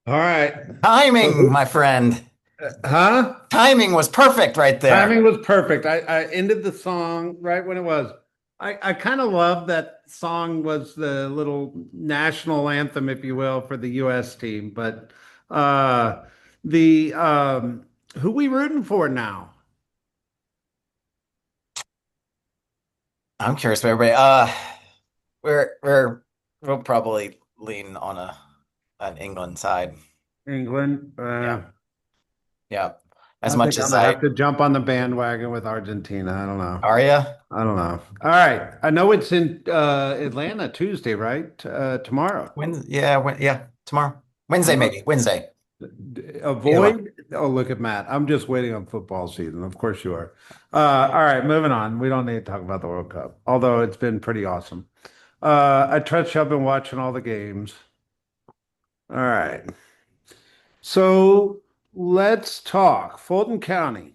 All right. Timing, So, my friend. huh? Timing was perfect right there. Timing was perfect. I ended the song right when it was. I kind of love that song was the little national anthem, if you will, for the U.S. team. But uh the who we rooting for now? I'm curious about everybody. We'll probably lean on an England side. England. Yeah, yeah. As I think much I'm as gonna I have to jump on the bandwagon with Argentina. I don't know. are you? I don't know. All right. I know it's in Atlanta Tuesday, right? Tomorrow. Yeah. Tomorrow, Wednesday, Tomorrow. maybe Wednesday. Either one. Avoid. Oh, look at Matt. I'm just waiting on football season. Of course you are. All right, moving on. We don't need to talk about the World Cup, although it's been pretty awesome. I trust you. I've been watching all the games. All right. So let's talk Fulton County.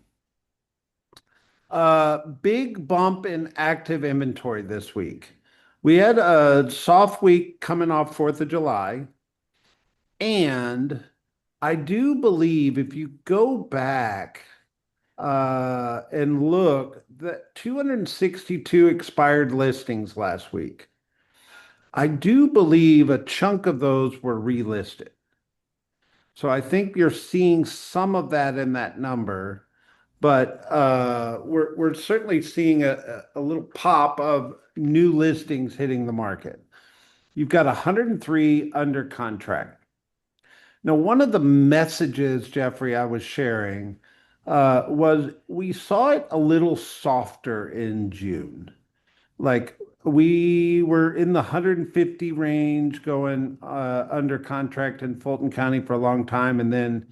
Big bump in active inventory this week. We had a soft week coming off 4th of July, and I do believe if you go back and look, the 262 expired listings last week. I do believe a chunk of those were relisted. So I think you're seeing some of that in that number, but we're certainly seeing a little pop of new listings hitting the market. You've got 103 under contract. Now, one of the messages, Jeffrey, I was sharing was we saw it a little softer in June. Like we were in the 150 range going under contract in Fulton County for a long time, and then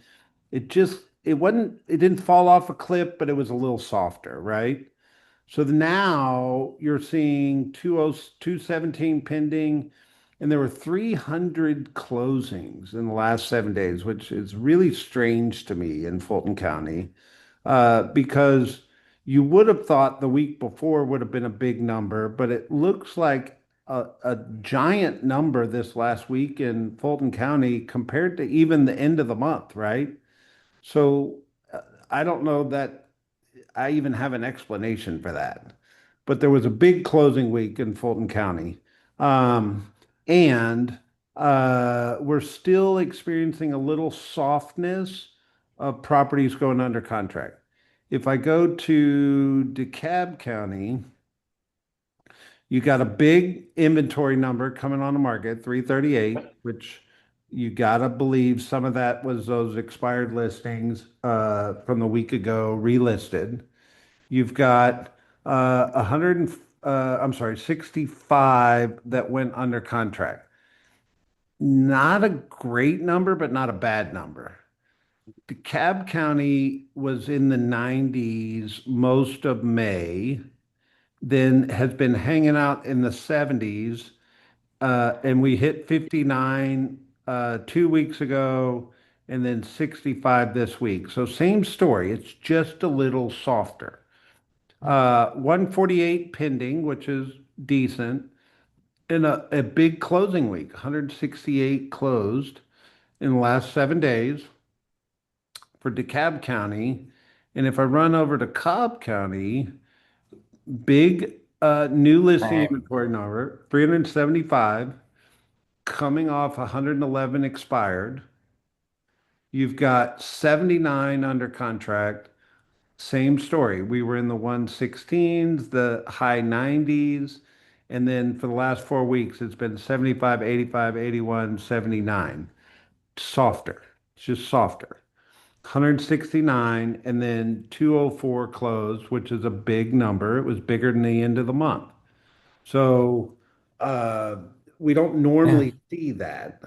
it didn't fall off a cliff, but it was a little softer, right? So now you're seeing 217 pending, and there were 300 closings in the last 7 days, which is really strange to me in Fulton County, because you would have thought the week before would have been a big number, but it looks like a giant number this last week in Fulton County compared to even the end of the month, right? So I don't know that I even have an explanation for that. But there was a big closing week in Fulton County. Um, and we're still experiencing a little softness of properties going under contract. If I go to DeKalb County, you got a big inventory number coming on the market, 338, which you gotta believe some of that was those expired listings from the week ago relisted. You've got 100 I'm sorry, 65 that went under contract. Not a great number, but not a bad number. DeKalb County was in the 90s most of May, then has been hanging out in the 70s, and we hit 59 2 weeks ago, and then 65 this week. So same story. It's just a little softer. 148 pending, which is decent, in a big closing week. 168 closed in the last 7 days for DeKalb County. And if I run over to Cobb County, big new listing Right. inventory number, 375, coming off 111 expired. You've got 79 under contract. Same story. We were in the 116s, the high 90s, and then for the last 4 weeks, it's been 75, 85, 81, 79. Softer. It's just softer. 169 and then 204 closed, which is a big number. It was bigger than the end of the month. So uh, we don't Yeah, normally see that.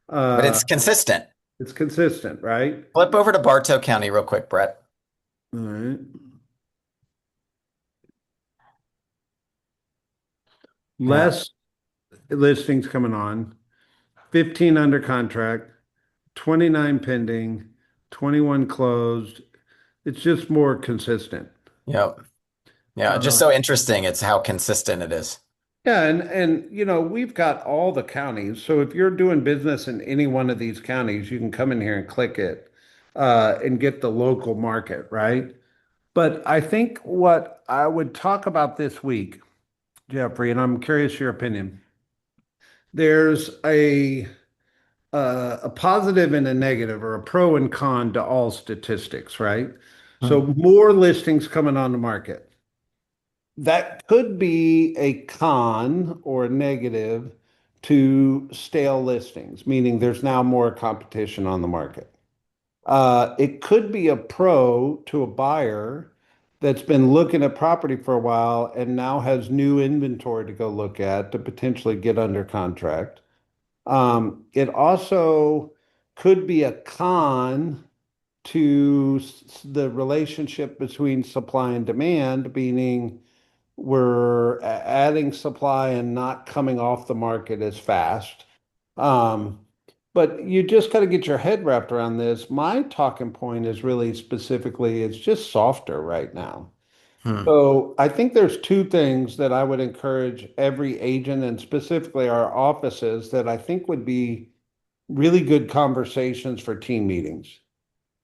but Uh, it's consistent. it's consistent, right? Flip over to Bartow County real quick, Brett. All right. Yeah, Less listings coming on. 15 under contract, 29 pending, 21 closed. It's just more consistent. yeah, yeah. Just Uh, so interesting. It's how consistent it is. Yeah, and we've got all the counties. So if you're doing business in any one of these counties, you can come in here and click it and get the local market, right? But I think what I would talk about this week, Jeffrey, and I'm curious your opinion. There's a positive and a negative, or a pro and con to all statistics, right? Hmm. So more listings coming on the market. That could be a con or a negative to stale listings, meaning there's now more competition on the market. It could be a pro to a buyer that's been looking at property for a while and now has new inventory to go look at to potentially get under contract. It also could be a con to the relationship between supply and demand, meaning we're adding supply and not coming off the market as fast. Um, but you just got to get your head wrapped around this. My talking point is really specifically, it's just softer right now. Hmm. So I think there's two things that I would encourage every agent and specifically our offices that I think would be really good conversations for team meetings.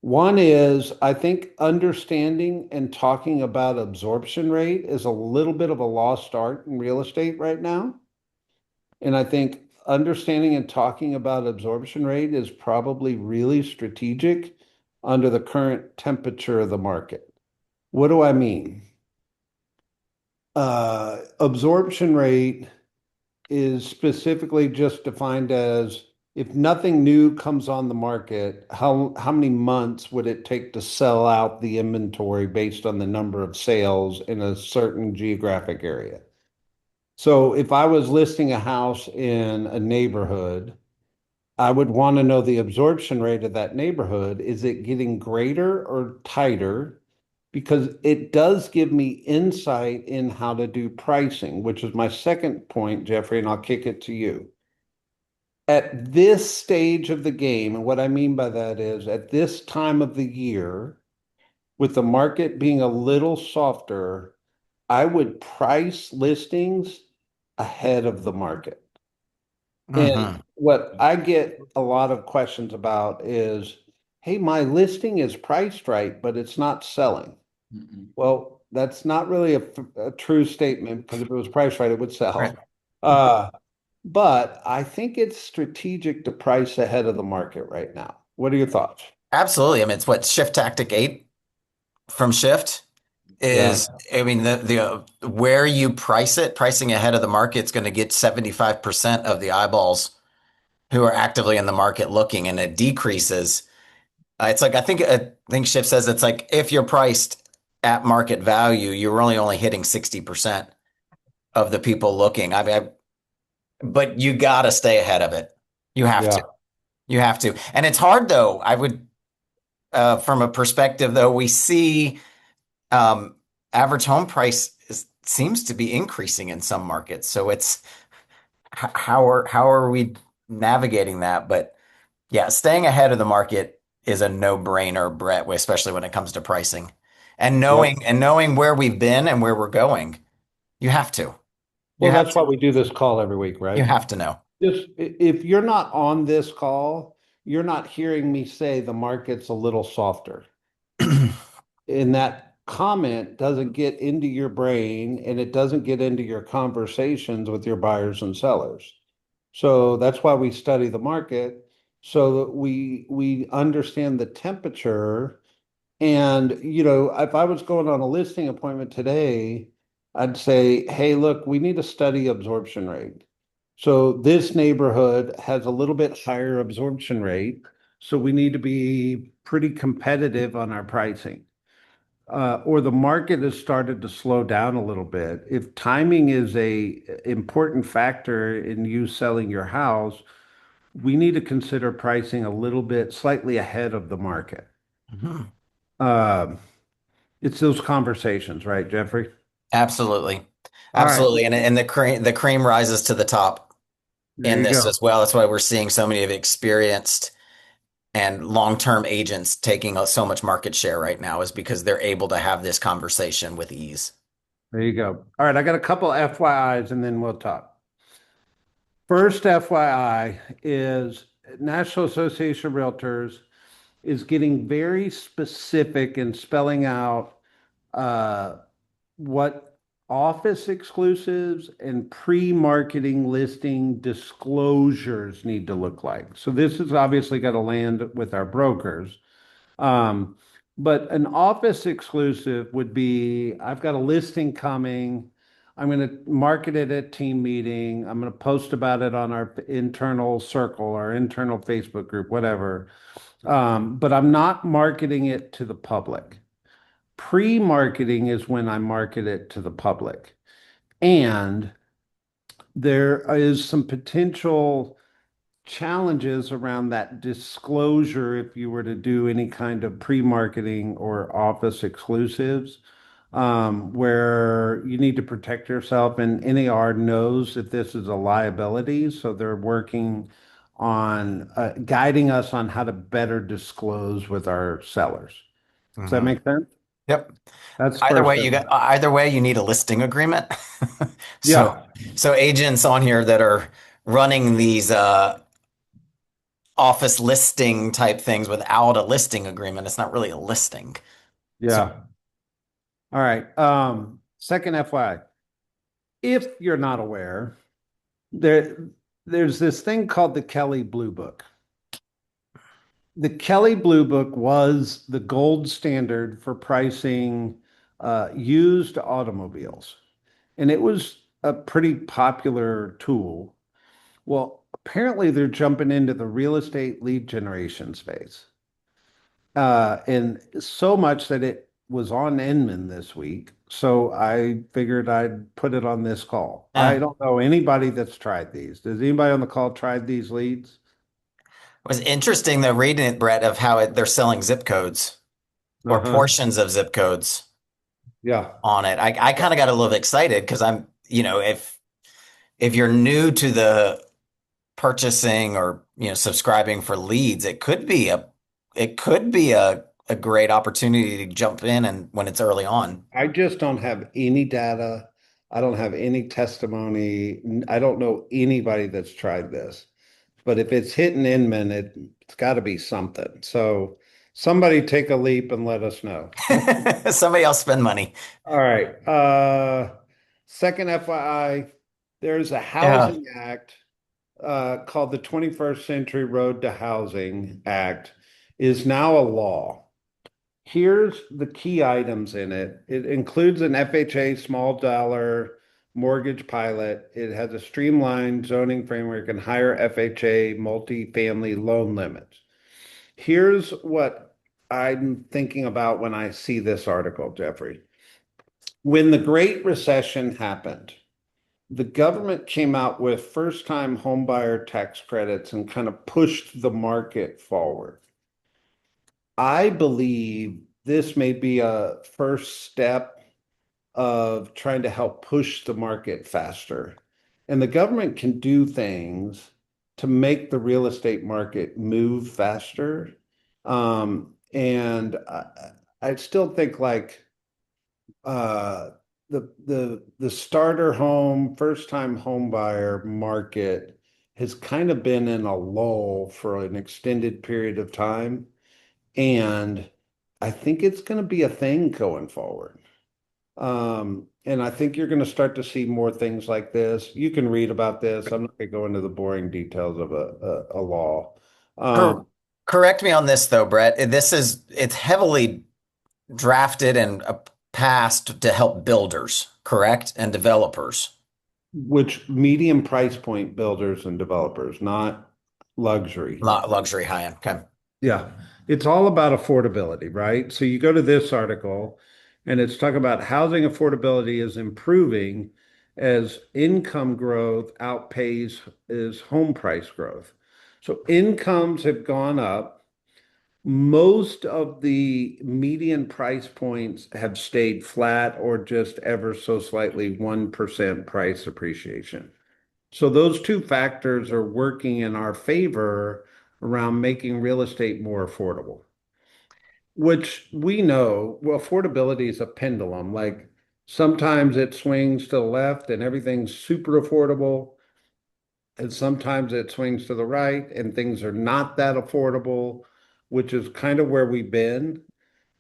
One is, I think understanding and talking about absorption rate is a little bit of a lost art in real estate right now. And I think understanding and talking about absorption rate is probably really strategic under the current temperature of the market. What do I mean? Absorption rate is specifically just defined as if nothing new comes on the market, how many months would it take to sell out the inventory based on the number of sales in a certain geographic area? So if I was listing a house in a neighborhood, I would want to know the absorption rate of that neighborhood. Is it getting greater or tighter? Because it does give me insight in how to do pricing, which is my second point, Jeffrey, and I'll kick it to you. At this stage of the game, and what I mean by that is at this time of the year, with the market being a little softer, I would price listings ahead of the market. And Hmm. what I get a lot of questions about is, hey, my listing is priced right, but it's not selling. Well, that's not really a true statement because if it was priced right, it would Right. sell. Uh, but I think it's strategic to price ahead of the market right now. What are your thoughts? Absolutely. I mean, it's what shift tactic 8 from Shift Yeah, is. I mean, where you price it, pricing ahead of the market is going to get 75% of the eyeballs who are actively in the market looking, and it decreases. It's like I think Shift says it's like if you're priced at market value, you're really only hitting 60% of the people looking. I mean, but you got to stay ahead of it. You have yeah. to. You have to. And it's hard though. I would, from a perspective though, we see um, average home price seems to be increasing in some markets. So it's how are we navigating that? But yeah, staying ahead of the market is a no-brainer, Brett, especially when it comes to pricing. And Yep. knowing where we've been and where we're going, you have to. You Well, have that's to. why we do this call every week, You right? have to know. Just if you're not on this call, you're not hearing me say the market's a little softer. And that comment doesn't get into your brain and it doesn't get into your conversations with your buyers and sellers. So that's why we study the market so that we understand the temperature. And if I was going on a listing appointment today, I'd say, hey, look, we need to study absorption rate. So this neighborhood has a little bit higher absorption rate, so we need to be pretty competitive on our pricing. Or the market has started to slow down a little bit. If timing is a important factor in you selling your house, we need to consider pricing a little bit slightly ahead of the market. Mhm. Um, it's those conversations, right, Jeffrey? Absolutely. All right, Absolutely. And the cream rises to the top there in you this go. as well. That's why we're seeing so many of experienced and long-term agents taking so much market share right now is because they're able to have this conversation with ease. There you go. All right, I got a couple FYIs and then we'll talk. First FYI is National Association of Realtors is getting very specific in spelling out uh, what office exclusives and pre-marketing listing disclosures need to look like. So this has obviously got to land with our brokers. Um, but an office exclusive would be, I've got a listing coming. I'm going to market it at team meeting. I'm going to post about it on our internal circle, our internal Facebook group, whatever. But I'm not marketing it to the public. Pre-marketing is when I market it to the public. And there is some potential challenges around that disclosure if you were to do any kind of pre-marketing or office exclusives, where you need to protect yourself. And NAR knows that this is a liability, so they're working on guiding us on how to better disclose with our sellers. Does that Mhm. make sense? Yep. That's Either first. way, either way, you need a listing agreement. So, Yeah, so agents on here that are running these office listing type things without a listing agreement, it's not really a listing. So, yeah. All right. Second FYI, if you're not aware, there there's this thing called the Kelly Blue Book. The Kelly Blue Book was the gold standard for pricing used automobiles, and it was a pretty popular tool. Well, apparently they're jumping into the real estate lead generation space. And so much that it was on Inman this week. So I figured I'd put it on this call. I yeah. don't know anybody that's tried these. Does anybody on the call tried these leads? It was interesting though reading it, Brett, of how they're selling zip codes or Uh-huh. portions of zip codes Yeah. on it. I kind of got a little excited because if you're new to the purchasing or subscribing for leads, it could be a great opportunity to jump in and when it's early on. I just don't have any data. I don't have any testimony. I don't know anybody that's tried this. But if it's hitting Inman, it's got to be something. So somebody take a leap and let us know. Somebody else spend money. All right. Second FYI, there's a Yeah. housing act called the 21st Century Road to Housing Act is now a law. Here's the key items in it. It includes an FHA small dollar mortgage pilot. It has a streamlined zoning framework and higher FHA multifamily loan limits. Here's what I'm thinking about when I see this article, Jeffrey. When the Great Recession happened, the government came out with first-time homebuyer tax credits and kind of pushed the market forward. I believe this may be a first step of trying to help push the market faster. And the government can do things to make the real estate market move faster. And I still think like uh, the starter home, first time home buyer market has kind of been in a lull for an extended period of time. And I think it's going to be a thing going forward. And I think you're going to start to see more things like this. You can read about this. I'm not going to go into the boring details of a law. Cor Um, Correct me on this though, Brett. It's heavily drafted and passed to help builders, correct? And developers, which medium price point builders and developers, not luxury. not luxury high end. Okay. Yeah, it's all about affordability, right? So you go to this article and it's talking about housing affordability is improving as income growth outpaces home price growth. So incomes have gone up. Most of the median price points have stayed flat or just ever so slightly 1% price appreciation. So those two factors are working in our favor around making real estate more affordable, which we know, well, affordability is a pendulum. Like Sometimes it swings to the left and everything's super affordable. And sometimes it swings to the right and things are not that affordable, which is kind of where we've been,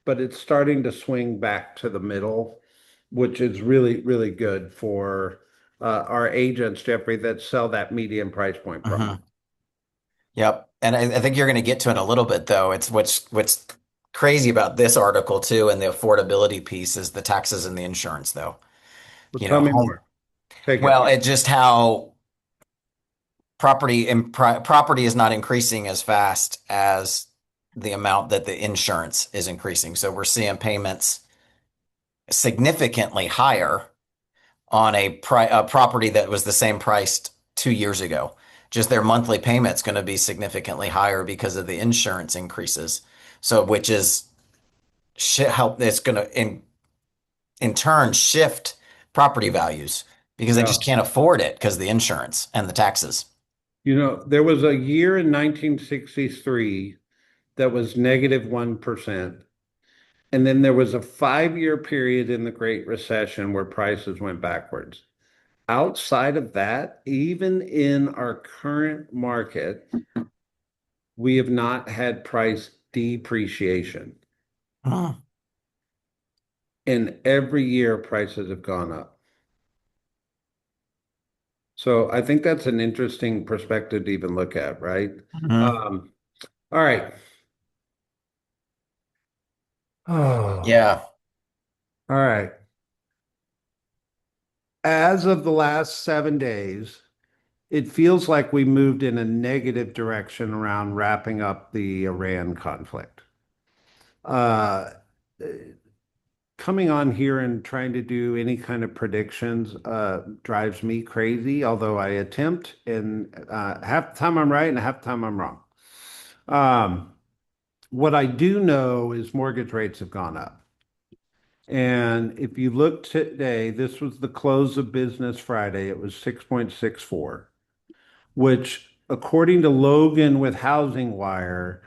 but it's starting to swing back to the middle, which is really, really good for our agents, Jeffrey, that sell that medium price point product. Hmm. Yep. And I think you're going to get to it in a little bit, though. It's what's crazy about this article too, and the affordability piece is the taxes and the insurance, though. Well, You tell know, me home. more. Take it. Well, it's just how property is not increasing as fast as the amount that the insurance is increasing. So we're seeing payments significantly higher on a property that was the same priced 2 years ago. Just their monthly payment's going to be significantly higher because of the insurance increases. So, which is help. It's going to in turn shift property values because they just Yeah. can't afford it because of the insurance and the taxes. You know, there was a year in 1963 that was negative 1%. And then there was a 5 year period in the Great Recession where prices went backwards. Outside of that, even in our current market, we have not had price depreciation. Hmm. And every year prices have gone up. So I think that's an interesting perspective to even look at, right? Mhm. Um, all right. Oh, Yeah. all right. As of the last 7 days, it feels like we moved in a negative direction around wrapping up the Iran conflict. Uh, Coming on here and trying to do any kind of predictions drives me crazy, although I attempt, and half the time I'm right and half the time I'm wrong. Um, what I do know is mortgage rates have gone up. And if you look today, this was the close of business Friday, it was 6.64, which according to Logan with Housing Wire,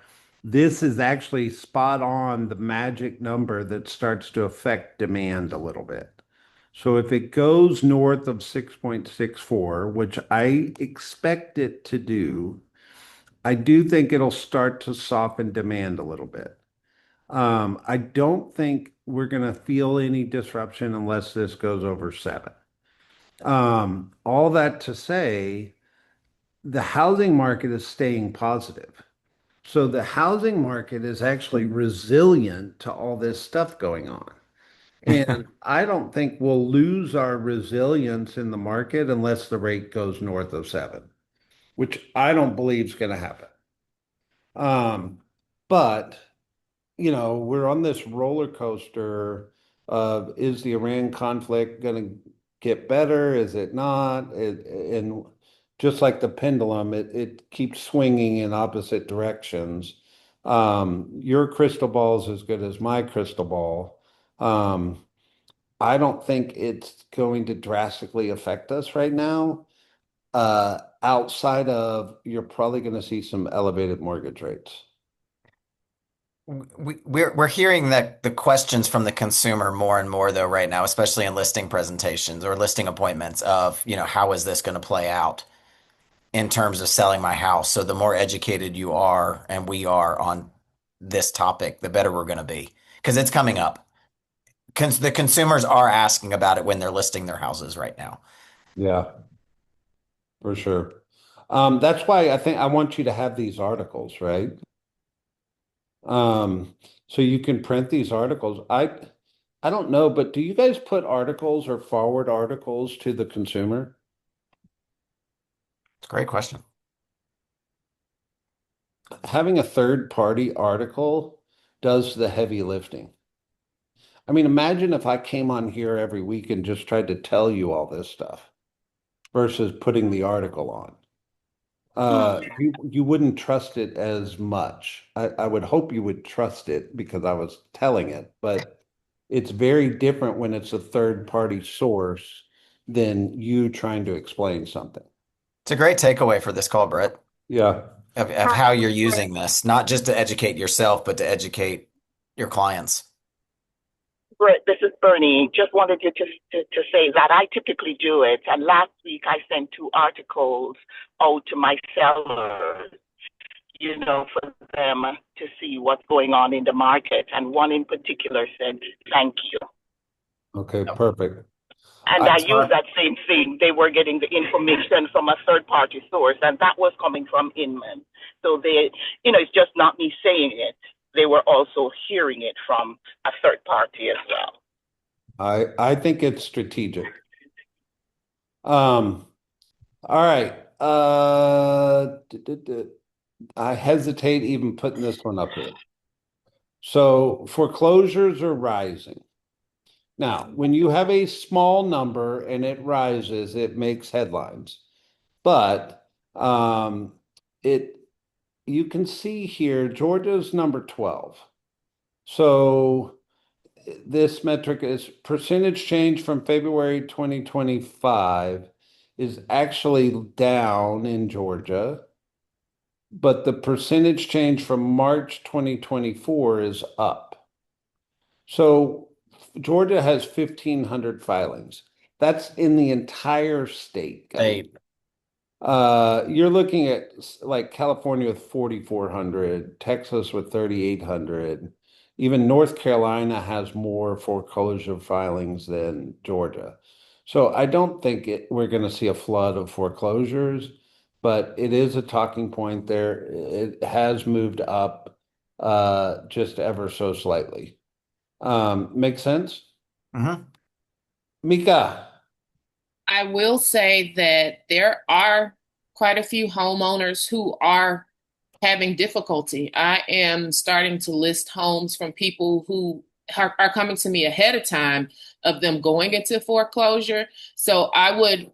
this is actually spot on the magic number that starts to affect demand a little bit. So if it goes north of 6.64, which I expect it to do, I do think it'll start to soften demand a little bit. I don't think we're going to feel any disruption unless this goes over 7. All that to say, the housing market is staying positive. So the housing market is actually resilient to all this stuff going on. And I don't think we'll lose our resilience in the market unless the rate goes north of 7, which I don't believe is going to happen. Um, but we're on this roller coaster of is the Iran conflict going to get better? Is it not? And just like the pendulum, it keeps swinging in opposite directions. Your crystal ball is as good as my crystal ball. Um, I don't think it's going to drastically affect us right now. Outside of you're probably going to see some elevated mortgage rates. We're hearing that the questions from the consumer more and more though right now, especially in listing presentations or listing appointments of, how is this going to play out in terms of selling my house? So the more educated you are and we are on this topic, the better we're going to be because it's coming up. The consumers are asking about it when they're listing their houses right now. Yeah, for sure. That's why I think I want you to have these articles, right? Um, so you can print these articles. I don't know, but do you guys put articles or forward articles to the consumer? It's a great question. Having a third party article does the heavy lifting. I mean, imagine if I came on here every week and just tried to tell you all this stuff versus putting the article on. You wouldn't trust it as much. I would hope you would trust it because I was telling it, but it's very different when it's a third party source than you trying to explain something. It's a great takeaway for this call, Brett, Yeah. of how you're using this, not just to educate yourself, but to educate your clients. This is Bernie. Just wanted to say that I typically do it. And last week I sent two articles out to my sellers, for them to see what's going on in the market. And one in particular said, thank you. Okay, perfect. And I used that same thing. They were getting the information from a third party source, and that was coming from Inman. So it's just not me saying it. They were also hearing it from a third party as well. I think it's strategic. All right. I hesitate even putting this one up here. So foreclosures are rising. Now, when you have a small number and it rises, it makes headlines. But it you can see here, Georgia's number 12. So this metric is percentage change from February 2025 is actually down in Georgia, but the percentage change from March 2024 is up. So Georgia has 1,500 filings. That's in the entire state, guys. You're looking at like California with 4,400, Texas with 3,800. Even North Carolina has more foreclosure filings than Georgia. So I don't think we're going to see a flood of foreclosures, but it is a talking point there. It has moved up just ever so slightly. Make sense? Mm-hmm. Mika. I will say that there are quite a few homeowners who are having difficulty. I am starting to list homes from people who are coming to me ahead of time of them going into foreclosure. So I would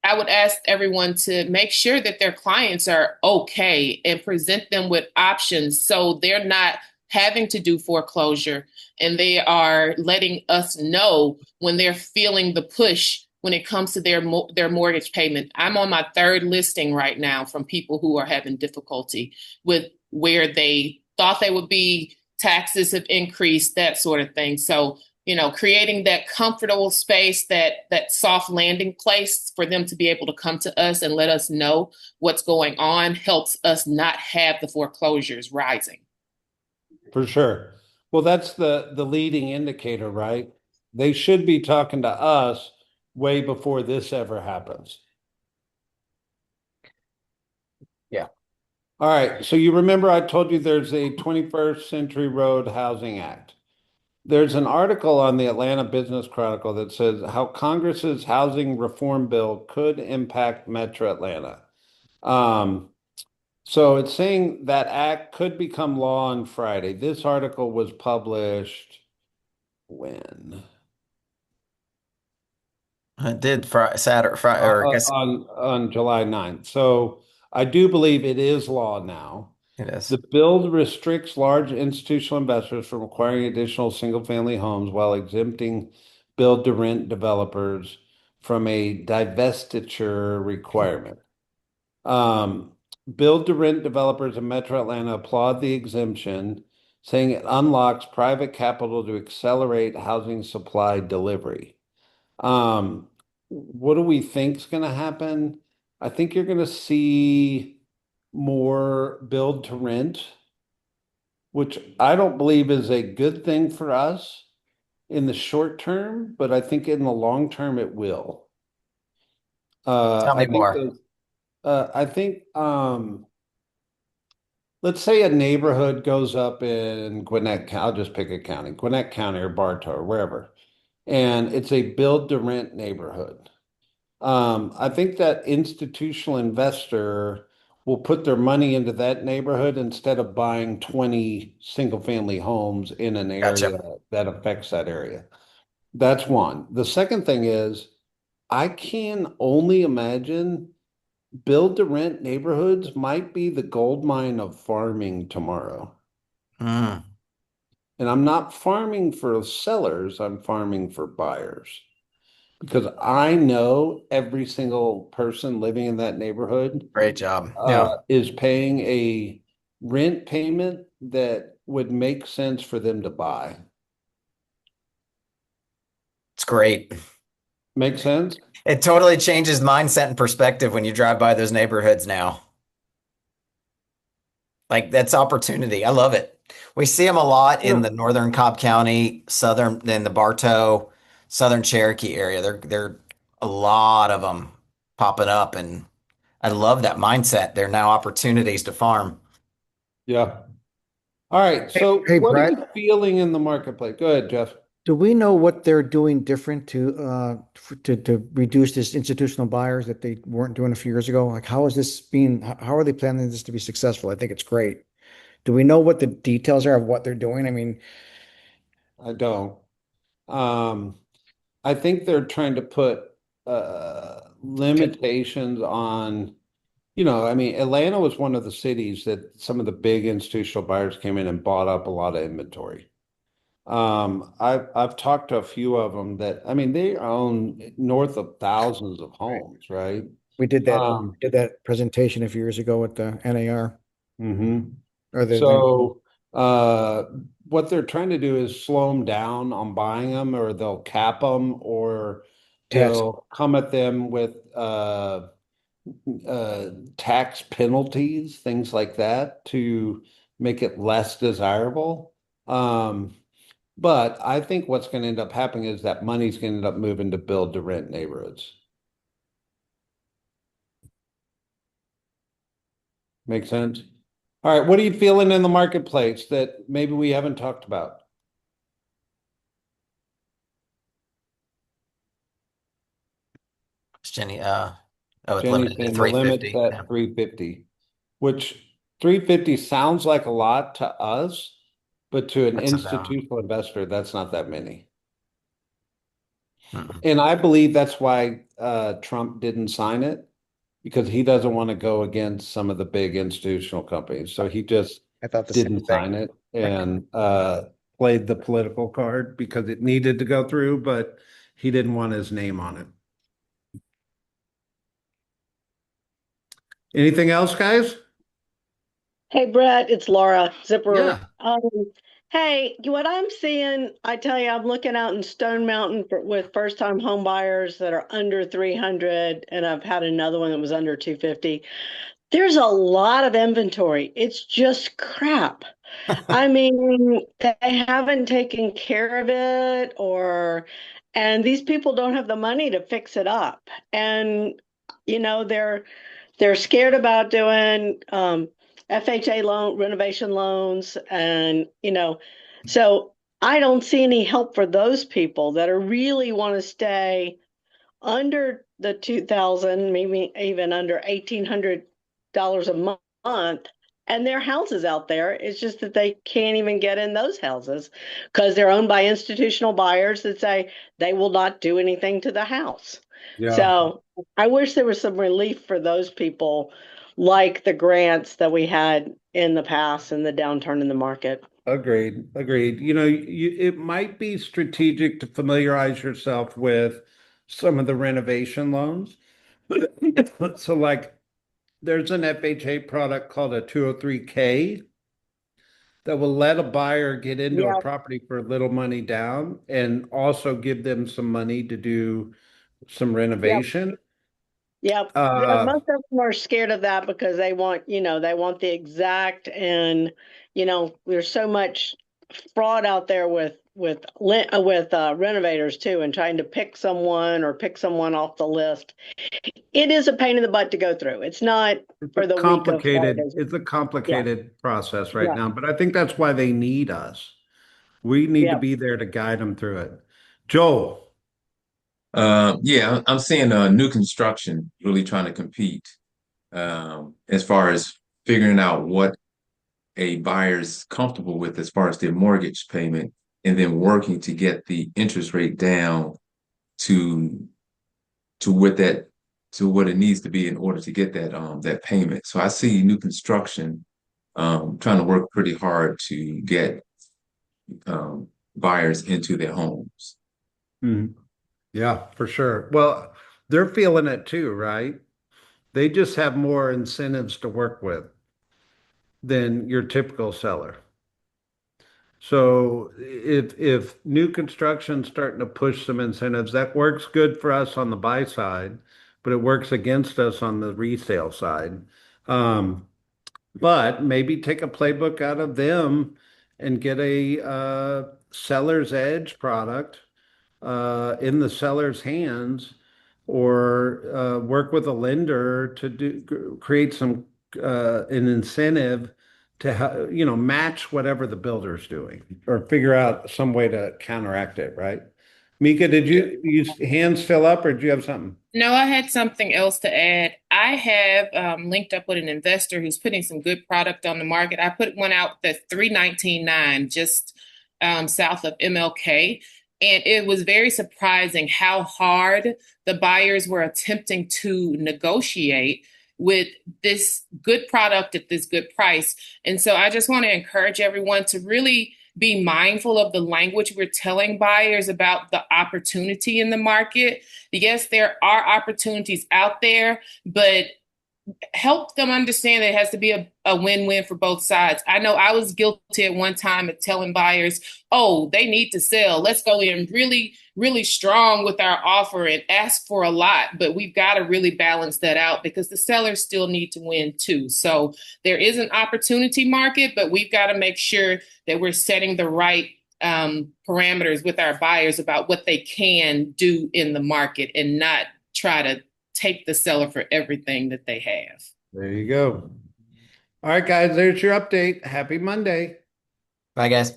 ask everyone to make sure that their clients are okay and present them with options so they're not having to do foreclosure and they are letting us know when they're feeling the push when it comes to their mortgage payment. I'm on my third listing right now from people who are having difficulty with where they thought they would be, taxes have increased, that sort of thing. So creating that comfortable space, that soft landing place for them to be able to come to us and let us know what's going on helps us not have the foreclosures rising. For sure. Well, that's the leading indicator, right? They should be talking to us way before this ever happens. Yeah. All right. So you remember I told you there's a 21st Century Road Housing Act. There's an article on the Atlanta Business Chronicle that says how Congress's housing reform bill could impact Metro Atlanta. So it's saying that act could become law on Friday. This article was published when? It did Saturday, Friday, or I guess On July 9th. So I do believe it is law now. it is. The bill restricts large institutional investors from acquiring additional single-family homes while exempting build-to-rent developers from a divestiture requirement. Build-to-rent developers in Metro Atlanta applaud the exemption, saying it unlocks private capital to accelerate housing supply delivery. What do we think is going to happen? I think you're going to see more build to rent, which I don't believe is a good thing for us in the short term, but I think in the long term it will. Tell me more. I think let's say a neighborhood goes up in Gwinnett County, I'll just pick a county, Gwinnett County or Bartow or wherever, and it's a build to rent neighborhood. I think that institutional investor will put their money into that neighborhood instead of buying 20 single family homes in an area Gotcha. that affects that area. That's one. The second thing is I can only imagine build to rent neighborhoods might be the gold mine of farming tomorrow. Mm, And I'm not farming for sellers, I'm farming for buyers. Because I know every single person living in that neighborhood great job. Yeah. is paying a rent payment that would make sense for them to buy. It's great. Make sense? It totally changes mindset and perspective when you drive by those neighborhoods now. Like that's opportunity. I love it. We see them a lot in the Yeah. northern Cobb County, southern in the Bartow, southern Cherokee area. There a lot of them popping up, and I love that mindset. They're now opportunities to farm. Yeah. All right. Hey, So hey, what are Brett, you feeling in the marketplace? Go ahead, Jeff. do we know what they're doing different to reduce this institutional buyers that they weren't doing a few years ago? Like, how is this being, how are they planning this to be successful? I think it's great. Do we know what the details are of what they're doing? I mean, I don't. Um, I think they're trying to put limitations on, I mean, Atlanta was one of the cities that some of the big institutional buyers came in and bought up a lot of inventory. I've talked to a few of them that, I mean, they own north of thousands of right. homes, right? We Um, did that presentation a few years ago with the NAR mhm. or the So, what they're trying to do is slow them down on buying them, or they'll cap them, or tax. they'll come at them with tax penalties, things like that, to make it less desirable. But I think what's going to end up happening is that money's going to end up moving to build to rent neighborhoods. Make sense? All right, what are you feeling in the marketplace that maybe we haven't talked about? Jenny, it's Jenny's limited to saying the limit's 350. Yeah, at 350, which 350 sounds like a lot to us, but to an that's a no. institutional investor, that's not that many. Mm-mm. And I believe that's why Trump didn't sign it, because he doesn't want to go against some of the big institutional companies. So he just I thought the same didn't thing. sign it and played the political card because it needed to go through, but he didn't want his name on it. Anything else, guys? Hey Brett, it's Laura Zipper. Yeah. Hey, what I'm seeing, I tell you, I'm looking out in Stone Mountain with first-time home buyers that are under 300, and I've had another one that was under 250. There's a lot of inventory. It's just crap. I mean, they haven't taken care of it, and these people don't have the money to fix it up. And they're scared about doing FHA loan renovation loans, and so I don't see any help for those people that are really want to stay under the 2,000, maybe even under $1,800 a month, and their houses out there. It's just that they can't even get in those houses because they're owned by institutional buyers that say they will not do anything to the house. Yeah. So I wish there was some relief for those people, like the grants that we had in the past and the downturn in the market. Agreed. Agreed. It might be strategic to familiarize yourself with some of the renovation loans. So, like, there's an FHA product called a 203K that will let a buyer get into a Yeah, property for little money down and also give them some money to do some yep, renovation. yep. Uh, Most of them are scared of that because they want the exact, and there's so much fraud out there with renovators too, and trying to pick someone off the list. It is a pain in the butt to go through. It's not for the weak of heart. it's a Yeah, complicated process right yeah, now, but I think that's why they need us. We need to yeah. be there to guide them through it. Joel. Yeah, I'm seeing new construction really trying to compete as far as figuring out what a buyer's comfortable with as far as their mortgage payment, and then working to get the interest rate down to to what that to what it needs to be in order to get that payment. So I see new construction trying to work pretty hard to get buyers into their homes. Mhm. Yeah, for sure. Well, they're feeling it too, right? They just have more incentives to work with than your typical seller. So if new construction's starting to push some incentives, that works good for us on the buy side, but it works against us on the resale side. Um, but maybe take a playbook out of them and get a seller's edge product in the seller's hands, or work with a lender to create some an incentive to match whatever the builder's doing, or figure out some way to counteract it, right? Mika, did you hands fill up, or do you have something? No, I had something else to add. I have linked up with an investor who's putting some good product on the market. I put one out that's 319.9, just south of MLK. And it was very surprising how hard the buyers were attempting to negotiate with this good product at this good price. And so I just want to encourage everyone to really be mindful of the language we're telling buyers about the opportunity in the market. Yes, there are opportunities out there, but help them understand that it has to be a win-win for both sides. I know I was guilty at one time of telling buyers, oh, they need to sell. Let's go in really, really strong with our offer and ask for a lot. But we've got to really balance that out because the sellers still need to win too. So there is an opportunity market, but we've got to make sure that we're setting the right parameters with our buyers about what they can do in the market and not try to take the seller for everything that they have. There you go. All right, guys, there's your update. Happy Monday. Bye, guys.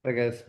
Bye, guys.